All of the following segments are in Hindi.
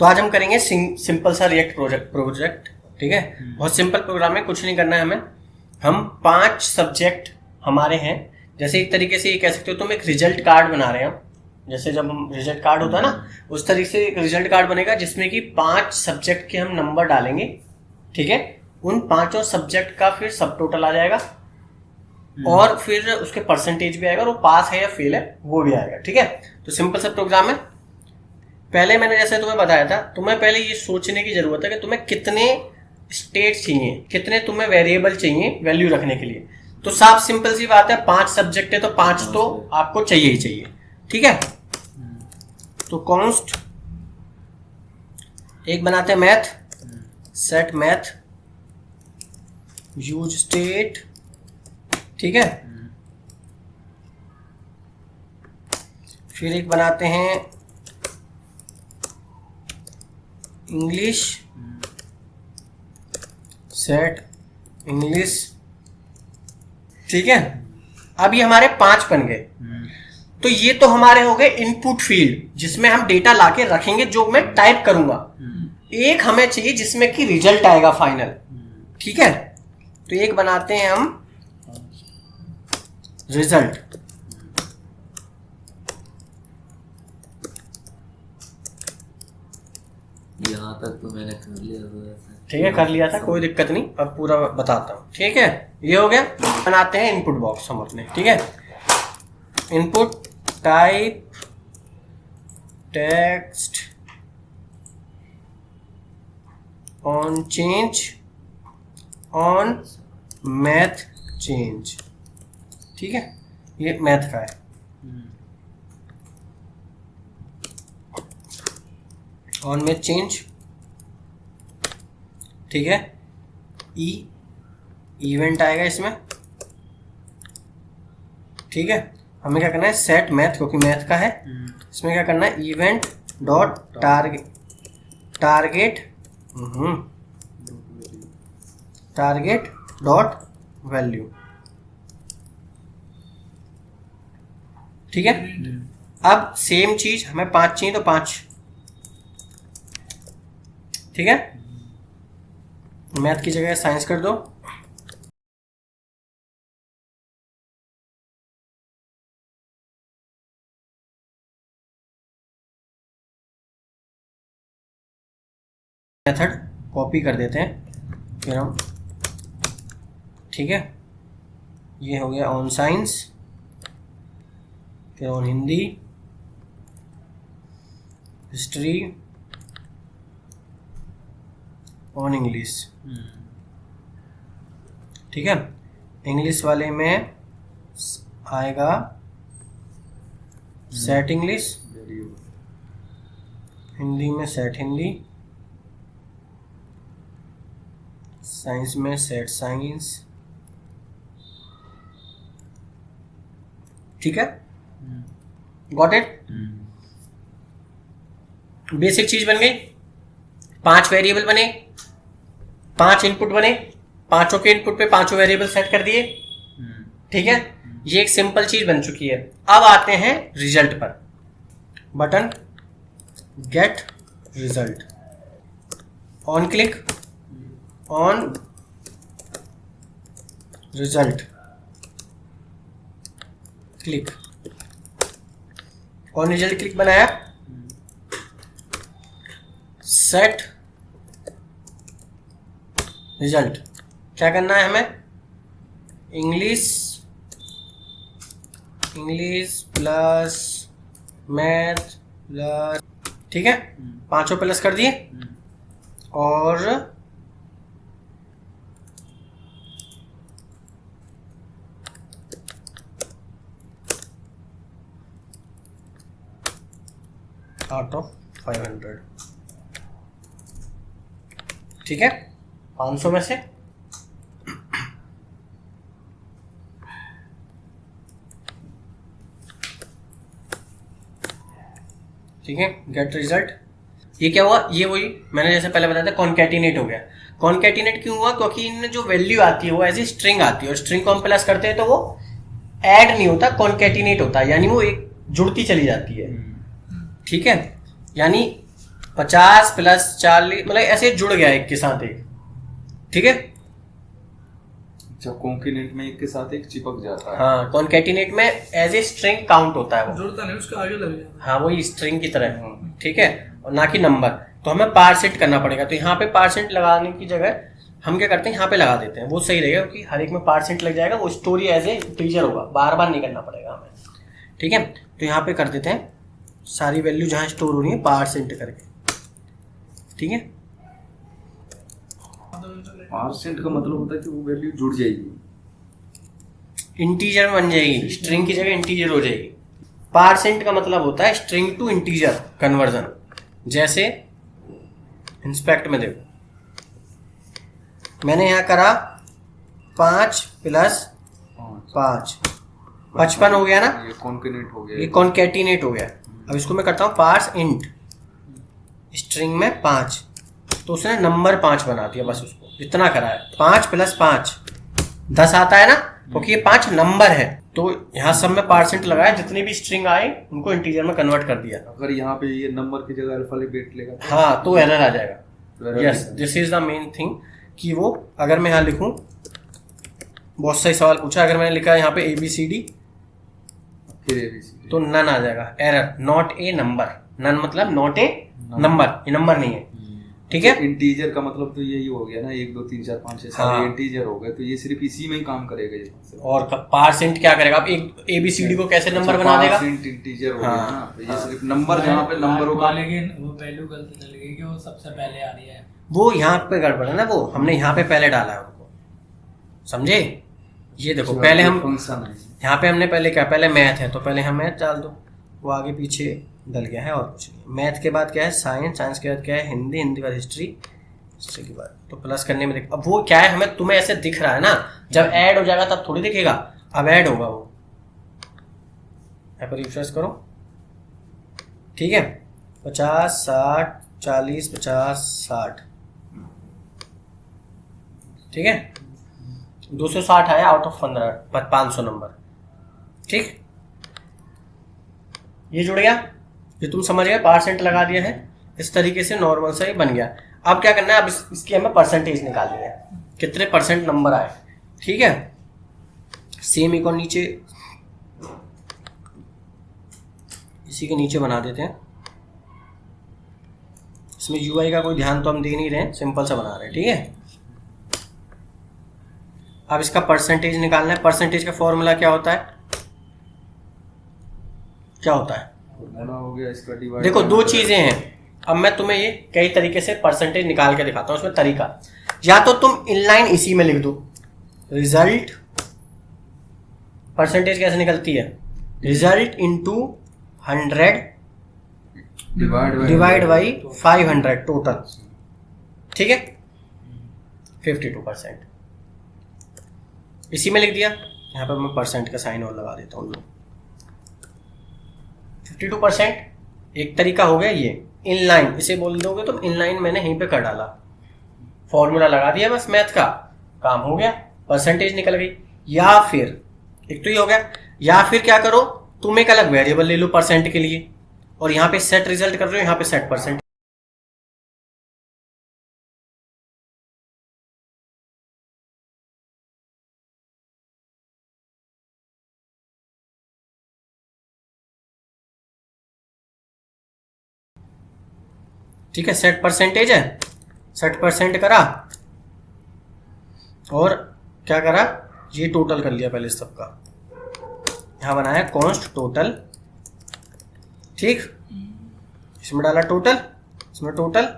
तो आज हम करेंगे सिंपल सा रिएक्ट प्रोजेक्ट। ठीक है, बहुत सिंपल प्रोग्राम है, कुछ नहीं करना है हमें। हम 5 सब्जेक्ट हमारे हैं, जैसे एक तरीके से ये कह सकते हो तुम एक रिजल्ट कार्ड बना रहे हो। जैसे जब हम रिजल्ट कार्ड होता है ना, उस तरीके से एक रिजल्ट कार्ड बनेगा जिसमें कि 5 सब्जेक्ट के हम नंबर डालेंगे। ठीक है, उन 5 सब्जेक्ट का फिर सब टोटल आ जाएगा और फिर उसके परसेंटेज भी आएगा और वो पास है या फेल है वो भी आएगा। ठीक है, तो सिंपल सा प्रोग्राम है। पहले मैंने जैसे तुम्हें बताया था, तुम्हें पहले ये सोचने की जरूरत है कि तुम्हें कितने स्टेट चाहिए, कितने तुम्हें वेरिएबल चाहिए वैल्यू रखने के लिए। तो साफ सिंपल सी बात है, 5 सब्जेक्ट है तो 5 तो आपको चाहिए ही चाहिए। ठीक है, तो कॉन्स्ट एक बनाते हैं math, SAT math use state. ठीक है, फिर एक बनाते हैं इंग्लिश, सेट इंग्लिश। ठीक है, अब ये हमारे 5 बन गए। तो ये तो हमारे हो गए इनपुट फील्ड जिसमें हम डेटा लाके रखेंगे, जो मैं टाइप करूंगा। एक हमें चाहिए जिसमें कि रिजल्ट आएगा फाइनल। ठीक है, तो एक बनाते हैं हम रिजल्ट। यहाँ तक तो मैंने कर लिया था। ठीक है, कर लिया था, कोई दिक्कत नहीं। अब पूरा बताता हूँ। ठीक है, ये हो गया। बनाते हैं इनपुट बॉक्स हम अपने। ठीक है, input type text on change on math change. ठीक है, ये मैथ का है। On math change. ठीक है, इवेंट आएगा इसमें। ठीक है, हमें क्या करना है, सेट मैथ, क्योंकि मैथ का है। इसमें क्या करना है, event dot target dot value. ठीक है, अब सेम चीज हमें 5 चाहिए तो 5। ठीक है, मैथ की जगह साइंस कर दो। मेथड कॉपी कर देते हैं फिर हम। ठीक है, ये हो गया ऑन साइंस, फिर on Hindi, history, on English. ठीक है, इंग्लिश वाले में आएगा सेट इंग्लिश, हिंदी में सेट हिंदी, साइंस में सेट साइंस। ठीक है, गॉट इट। बेसिक चीज बन गई। 5 वेरिएबल बने, 5 इनपुट बने, 5 के इनपुट पे 5 वेरिएबल सेट कर दिए। ठीक है, ये एक सिंपल चीज बन चुकी है। अब आते हैं रिजल्ट पर। Button get result, on click on result, click on result, click बनाया। सेट रिजल्ट, क्या करना है हमें, इंग्लिश प्लस मैथ प्लस। ठीक है, 5 प्लस कर दिए और आउट ऑफ 500। ठीक है, 500 में से ठीक है, गेट रिजल्ट। ये क्या हुआ, ये वही मैंने जैसे पहले बताया था, कॉन्कैटिनेट हो गया। कॉन्कैटिनेट क्यों हुआ, क्योंकि इनमें जो वैल्यू आती है वो एज ए स्ट्रिंग आती है और स्ट्रिंग को हम प्लस करते हैं तो वो ऐड नहीं होता, कॉन्कैटिनेट होता है, यानी वो एक जुड़ती चली जाती है। ठीक है, यानी 50 प्लस 40 मतलब ऐसे जुड़ गया एक के साथ एक, ठीक है। जब कॉन्केनेंट में एक के साथ एक चिपक जाता है। हाँ, कॉन्केटिनेट में एज ए स्ट्रिंग काउंट होता है वो, जुड़ता नहीं, उसके आगे लग जाता हाँ वही स्ट्रिंग की तरह, ठीक है, और ना कि नंबर। तो हमें पार्सेंट करना पड़ेगा, तो यहाँ पे पार्सेंट लगाने की जगह हम क्या करते हैं यहाँ पे लगा देते हैं, वो सही रहेगा क्योंकि हर एक में पार्सेंट लग जाएगा, वो स्टोरी एज ए टीचर होगा, बार बार नहीं करना पड़ेगा हमें, ठीक है। तो यहाँ पे कर देते हैं सारी वैल्यू जहाँ स्टोर हो रही है पार्सेंट करके, ठीक है। परसेंट का मतलब होता है कि वो वैल्यू जुड़ जाएगी, इंटीजर बन जाएगी, स्ट्रिंग की जगह इंटीजर हो जाएगी। पार्सेंट का मतलब होता है स्ट्रिंग टू इंटीजर कन्वर्जन। जैसे इंस्पेक्ट में देखो, मैंने यहाँ करा 5 प्लस 5, 55 हो गया ना, ये कॉन्केनेंट हो गया, ये कॉन्केटिनेट हो गया। अब इसको मैं करता हूँ पार्स इंट, स्ट्रिंग में 5, तो उसने नंबर 5 बना दिया, बस उसको इतना करा है। 5 प्लस 5 10 आता है ना, क्योंकि ये 5 नंबर है, तो यहाँ सब में पार्सेंट लगाया, जितनी भी स्ट्रिंग आए उनको इंटीजर में कन्वर्ट कर दिया। अगर यहाँ पे ये नंबर की जगह अल्फाबेट लेगा तो हाँ, तो एरर आ जाएगा। error yes, this is the main thing कि वो अगर मैं यहाँ लिखूं, बहुत सही सवाल पूछा, अगर मैंने लिखा यहाँ पे ABCD फिर ABCD तो नन आ जाएगा, error, not a number. NaN मतलब नॉट ए नंबर, ये नंबर नहीं है, ठीक है। इंटीजर का मतलब तो यही हो गया ना, 1 2 3 4 5 6 हाँ। सारे इंटीजर हो गए, तो ये सिर्फ इसी में ही काम करेगा ये। और पार्सेंट क्या करेगा, आप एक ABCD को कैसे नंबर बना देगा, परसेंट इंटीजर हो गया हाँ। ना, तो ये सिर्फ नंबर जहाँ पे नंबर होगा, लेकिन वो वैल्यू गलत चलेगी कि वो सबसे पहले आ रही है। वो यहाँ पे गड़बड़ है ना, वो हमने यहाँ पे पहले डाला है उनको, समझे। ये देखो पहले हम फंक्शन है, यहाँ पे हमने पहले क्या, पहले मैथ है तो पहले हम मैथ डाल दो, वो आगे पीछे डल गया है और कुछ नहीं। मैथ के बाद क्या है साइंस, साइंस के बाद क्या है हिंदी, हिंदी के बाद हिस्ट्री, हिस्ट्री के बाद तो प्लस करने में देख। अब वो क्या है, हमें तुम्हें ऐसे दिख रहा है ना, जब ऐड हो जाएगा तब थोड़ी दिखेगा, अब ऐड होगा वो। यहाँ पर रिफ्रेश करो, ठीक है। 50 60 40 50 60, ठीक है। 260 आया आउट ऑफ 500 नंबर, ठीक। ये जुड़ गया, ये तुम समझ गए, पार्सेंट लगा दिया है, इस तरीके से नॉर्मल सा ही बन गया। अब क्या करना है, अब इसकी हमें परसेंटेज निकालनी है, कितने परसेंट नंबर आए, ठीक है। सेम एक और नीचे, इसी के नीचे बना देते हैं। इसमें UI का कोई ध्यान तो हम दे नहीं रहे, सिंपल सा बना रहे हैं, ठीक है। अब इसका परसेंटेज निकालना है। परसेंटेज का फॉर्मूला क्या होता है, क्या होता है, फॉर्मूला हो गया इसका डिवाइड। देखो 2 चीजें हैं। अब मैं तुम्हें ये कई तरीके से परसेंटेज निकाल के दिखाता हूं, उसमें तरीका, या तो तुम इनलाइन इसी में लिख दो, रिजल्ट परसेंटेज कैसे निकलती है, result into 100 divide by 500 total, ठीक है, 52%। इसी में लिख दिया, यहाँ पर मैं परसेंट का साइन और लगा देता हूँ। 52% एक तरीका हो गया ये इनलाइन, इसे बोल दोगे तो इनलाइन, मैंने यहीं पे कर डाला, फॉर्मूला लगा दिया, बस मैथ का काम हो गया, परसेंटेज निकल गई। या फिर एक तो ये हो गया, या फिर क्या करो, तुम एक अलग वेरिएबल ले लो परसेंट के लिए, और यहाँ पे सेट रिजल्ट कर रहे हो, यहाँ पे सेट परसेंट, ठीक है। सेट परसेंटेज है, सेट परसेंट करा, और क्या करा, ये टोटल कर लिया पहले सबका, यहाँ बनाया कॉन्स्ट टोटल, ठीक। इसमें डाला टोटल, इसमें टोटल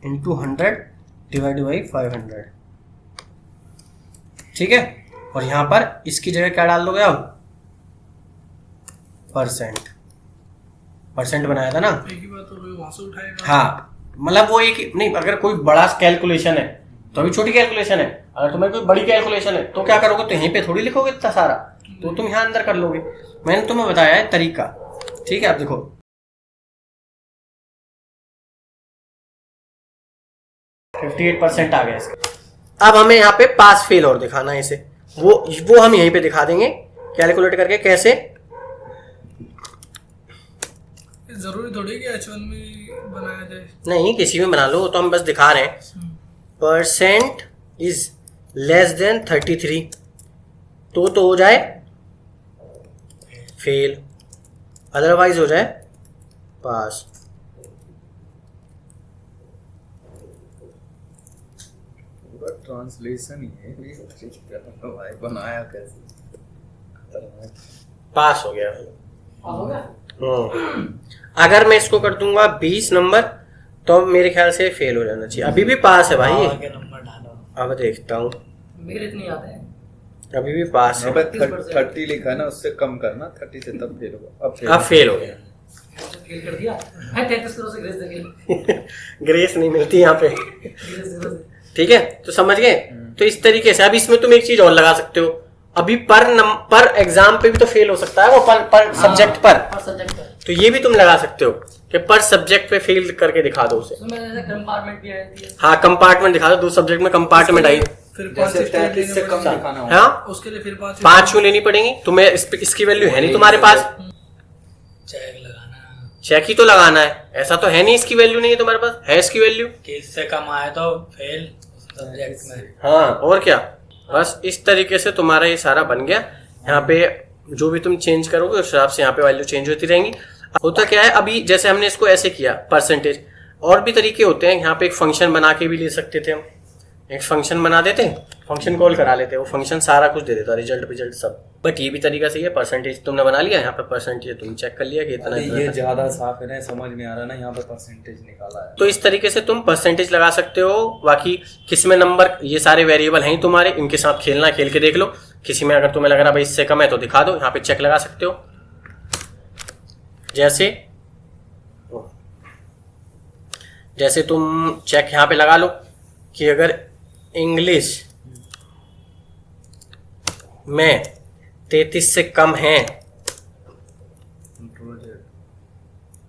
इंटू 100 डिवाइड बाई 500, ठीक है। और यहाँ पर इसकी जगह क्या डाल दोगे अब, परसेंट, परसेंट बनाया था ना, एक ही बात हो गई, वहां से उठाएगा। हाँ, मतलब वो एक नहीं, अगर कोई बड़ा कैलकुलेशन है तो अभी छोटी कैलकुलेशन है, अगर तुम्हें कोई बड़ी कैलकुलेशन है तो क्या करोगे, तो यहीं पे थोड़ी लिखोगे इतना सारा, तो तुम यहाँ अंदर कर लोगे। मैंने तुम्हें बताया है तरीका, ठीक है। अब देखो 58% आ गया इसका। अब हमें यहाँ पे पास फेल और दिखाना है इसे, वो हम यहीं पे दिखा देंगे कैलकुलेट करके कैसे। जरूरी थोड़ी कि H1 में बनाया जाए। नहीं, किसी में बना लो, वो तो हम बस दिखा रहे हैं। परसेंट इज लेस देन 33 तो हो जाए फेल, अदरवाइज हो जाए पास। ट्रांसलेशन ही है भाई, बनाया कैसे? पास हो गया। अगर मैं इसको कर दूंगा 20 नंबर तो मेरे ख्याल से फेल हो जाना चाहिए। अभी भी पास है भाई, आगे नंबर डालो। अब देखता हूँ, मेरे इतनी याद है। अभी भी पास है। 30 लिखा है ना, उससे कम करना, 30 से तब फेल होगा। अब फेल हो गया। फेल कर दिया है। 33 करो से ग्रेस देंगे। ग्रेस नहीं मिलती यहाँ पे, ग्रेस करो से। ठीक है, तो समझ गए। तो इस तरीके से अब इसमें तुम एक चीज और लगा सकते हो, अभी पर एग्जाम पे भी तो फेल हो सकता है वो, पर सब्जेक्ट पर, सब्जेक्ट पर। तो ये भी तुम लगा सकते हो कि पर सब्जेक्ट पे फेल करके दिखा दो उसे। उसमें जैसे कंपार्टमेंट भी है। हाँ, कंपार्टमेंट दिखा दो, 2 सब्जेक्ट में कंपार्टमेंट आई। फिर जैसे 33 से कम लिखाना होगा। हाँ, उसके लिए फिर 5 क्यों लेनी पड़ेंगी तुम्हें? इसकी वैल्यू है नहीं तुम्हारे पास, चेक लगाना। चेक ही तो लगाना है, ऐसा तो है नहीं इसकी वैल्यू नहीं है तुम्हारे पास, है इसकी वैल्यू। कि इससे कम आए तो फेल सब्जेक्ट में। हाँ, और क्या। बस इस तरीके से तुम्हारा ये सारा बन गया। यहाँ पे जो भी तुम चेंज करोगे उस हिसाब से यहाँ पे वैल्यू चेंज होती रहेंगी। होता क्या है, अभी जैसे हमने इसको ऐसे किया परसेंटेज, और भी तरीके होते हैं। यहाँ पे एक फंक्शन बना के भी ले सकते थे हम, एक फंक्शन बना देते, फंक्शन कॉल करा लेते, वो फंक्शन सारा कुछ दे देता, रिजल्ट सब। बट ये भी तरीका सही है, परसेंटेज तुमने बना लिया, यहाँ पे परसेंटेज तुम चेक कर लिया कि इतना ये ज्यादा साफ है ना, समझ में आ रहा ना, यहाँ पे परसेंटेज निकाला है। तो इस तरीके से तुम परसेंटेज लगा सकते हो। बाकी किसमें नंबर, ये सारे वेरिएबल हैं तुम्हारे, इनके साथ खेलना, खेल के देख लो। किसी में अगर तुम्हें लग रहा भाई इससे कम है तो दिखा दो, यहाँ पे चेक लगा सकते हो। जैसे तुम चेक यहाँ पे लगा लो कि अगर इंग्लिश में 33 से कम है,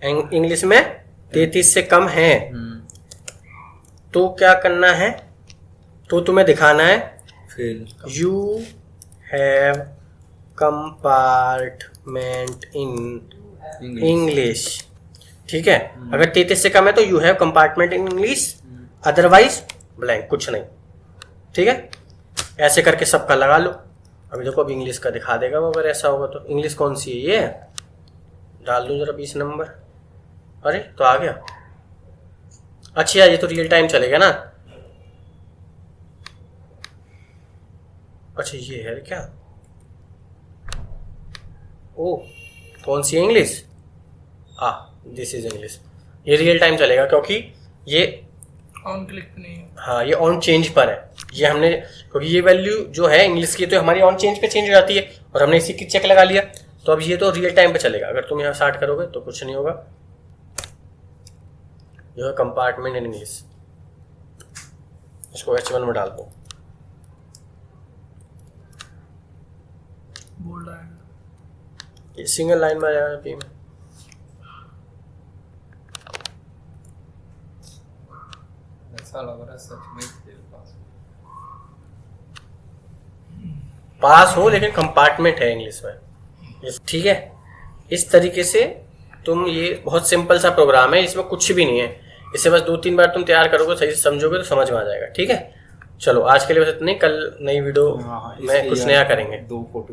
इंग्लिश में 33 से कम है तो क्या करना है, तो तुम्हें दिखाना है fail. You have compartment in English. ठीक है, अगर 33 से कम है तो you have compartment in English, otherwise blank, कुछ नहीं। ठीक है, ऐसे करके सबका लगा लो। अभी देखो, अभी इंग्लिश का दिखा देगा वो, अगर ऐसा होगा तो। इंग्लिश कौन सी है, ये डाल दूं जरा 20 नंबर। अरे तो आ गया। अच्छा, ये तो रियल टाइम चलेगा ना। अच्छा, ये है क्या? ओ, कौन सी है इंग्लिश? This is English. ये रियल टाइम चलेगा क्योंकि ये ऑन क्लिक नहीं है। हाँ, ये ऑन चेंज पर है। ये हमने, क्योंकि ये वैल्यू जो है इंग्लिश की तो हमारी ऑन चेंज पे चेंज हो जाती है, और हमने इसी की चेक लगा लिया, तो अब ये तो रियल टाइम पे चलेगा। अगर तुम यहाँ स्टार्ट करोगे तो कुछ नहीं होगा। जो है कंपार्टमेंट इन इंग्लिश, इसको H1 में डाल दो। बोल रहा है ये सिंगल लाइन में आ जाएगा P में। ऐसा लग रहा है सच में फेल पास हो, लेकिन कंपार्टमेंट है इंग्लिश में। ठीक है, इस तरीके से तुम, ये बहुत सिंपल सा प्रोग्राम है, इसमें कुछ भी नहीं है। इसे बस 2-3 बार तुम तैयार करोगे, सही से समझोगे तो समझ में आ जाएगा। ठीक है, चलो आज के लिए बस इतना ही। कल नई वीडियो में कुछ नया करेंगे। 2 फोटो